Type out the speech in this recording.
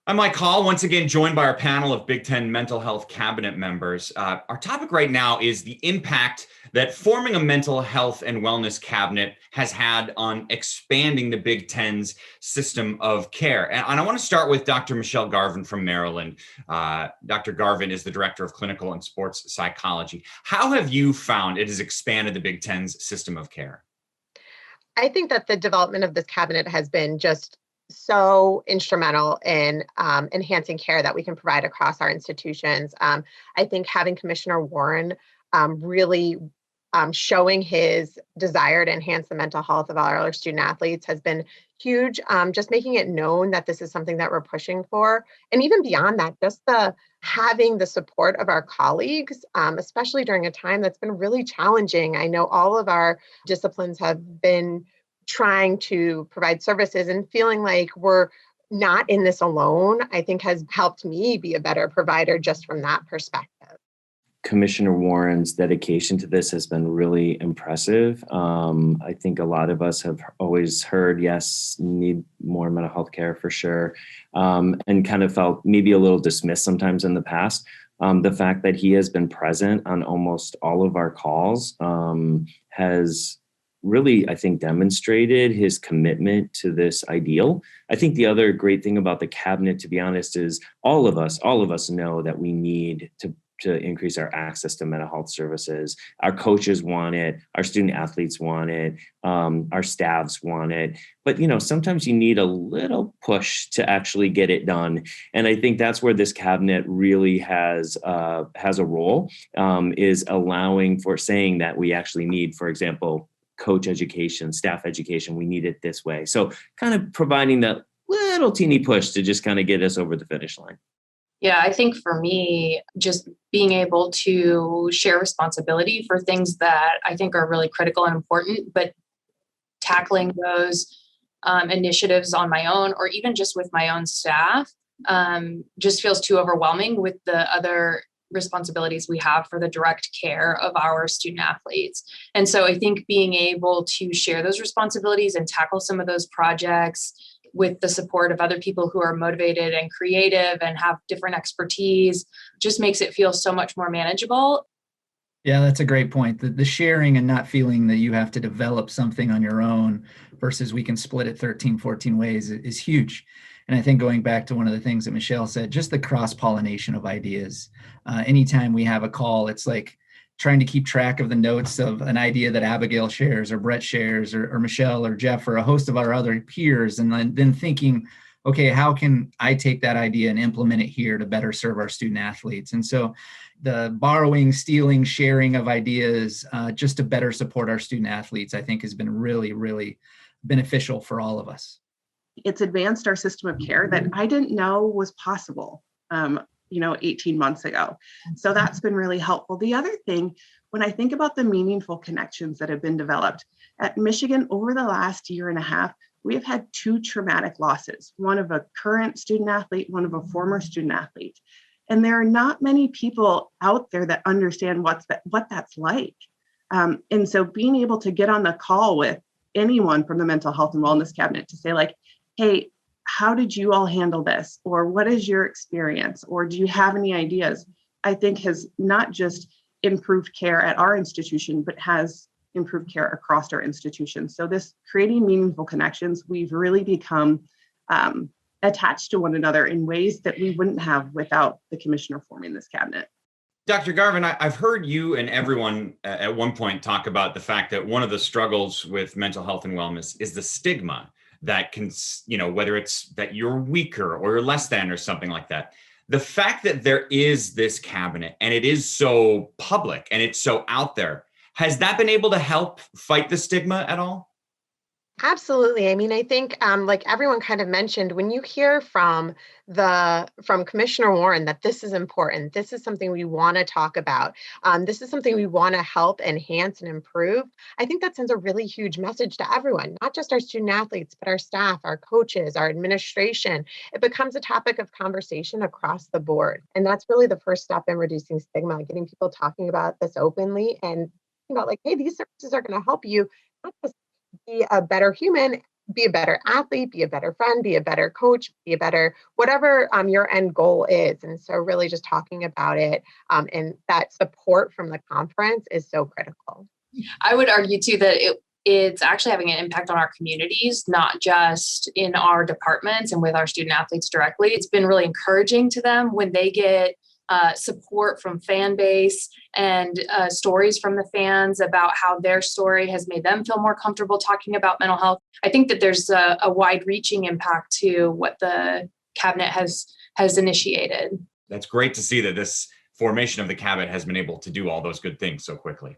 I'm Mike Hall, once again joined by our panel of Big Ten mental health cabinet members. Our topic right now is the impact that forming a mental health and wellness cabinet has had on expanding the Big Ten's system of care. And I want to start with Dr. Michelle Garvin from Maryland. Dr. Garvin is the director of clinical and sports psychology. How have you found it has expanded the Big Ten's system of care? I think that the development of this cabinet has been just so instrumental in enhancing care that we can provide across our institutions. I think having Commissioner Warren really showing his desire to enhance the mental health of all our student athletes has been huge. Just making it known that this is something that we're pushing for. And even beyond that, just the having the support of our colleagues, especially during a time that's been really challenging. I know all of our disciplines have been trying to provide services and feeling like we're not in this alone, I think has helped me be a better provider just from that perspective. Commissioner Warren's dedication to this has been really impressive. I think a lot of us have always heard, yes, need more mental health care for sure, and kind of felt maybe a little dismissed sometimes in the past. The fact that he has been present on almost all of our calls has really, I think, demonstrated his commitment to this ideal. I think the other great thing about the cabinet, to be honest, is all of us know that we need to increase our access to mental health services. Our coaches want it, our student athletes want it, our staffs want it. But sometimes you need a little push to actually get it done. And I think that's where this cabinet really has a role, is allowing for saying that we actually need, for example, coach education, staff education, we need it this way. So kind of providing that little teeny push to just kind of get us over the finish line. Yeah, I think for me, just being able to share responsibility for things that I think are really critical and important, but tackling those initiatives on my own or even just with my own staff just feels too overwhelming with the other responsibilities we have for the direct care of our student athletes. And so I think being able to share those responsibilities and tackle some of those projects with the support of other people who are motivated and creative and have different expertise just makes it feel so much more manageable. Yeah, that's a great point. The sharing and not feeling that you have to develop something on your own versus we can split it 13, 14 ways is huge. And I think going back to one of the things that Michelle said, just the cross-pollination of ideas. Anytime we have a call, it's like trying to keep track of the notes of an idea that Abigail shares or Brett shares or Michelle or Jeff or a host of our other peers, and then thinking, okay, how can I take that idea and implement it here to better serve our student athletes? And so the borrowing, stealing, sharing of ideas just to better support our student athletes, I think has been really, really beneficial for all of us. It's advanced our system of care that I didn't know was possible. 18 months ago. So that's been really helpful. The other thing, when I think about the meaningful connections that have been developed at Michigan over the last year and a half, we have had 2 traumatic losses, one of a current student athlete, one of a former student athlete. And there are not many people out there that understand what that's like. And so being able to get on the call with anyone from the mental health and wellness cabinet to say like, hey, how did you all handle this? Or what is your experience? Or do you have any ideas? I think has not just improved care at our institution, but has improved care across our institutions. So this creating meaningful connections, we've really become attached to one another in ways that we wouldn't have without the commissioner forming this cabinet. Dr. Garvin, I've heard you and everyone at one point talk about the fact that one of the struggles with mental health and wellness is the stigma that can, whether it's that you're weaker or you're less than or something like that. The fact that there is this cabinet and it is so public and it's so out there, has that been able to help fight the stigma at all? Absolutely. I mean, I think like everyone kind of mentioned, when you hear from Commissioner Warren that this is important, this is something we want to talk about, this is something we want to help enhance and improve, I think that sends a really huge message to everyone, not just our student athletes, but our staff, our coaches, our administration. It becomes a topic of conversation across the board. And that's really the first step in reducing stigma, getting people talking about this openly and about like, hey, these services are going to help you not just be a better human, be a better athlete, be a better friend, be a better coach, be a better whatever your end goal is. And so really just talking about it and that support from the conference is so critical. I would argue too that it's actually having an impact on our communities, not just in our departments and with our student athletes directly. It's been really encouraging to them when they get support from fan base and stories from the fans about how their story has made them feel more comfortable talking about mental health. I think that there's a wide-reaching impact to what the cabinet has initiated. That's great to see that this formation of the cabinet has been able to do all those good things so quickly.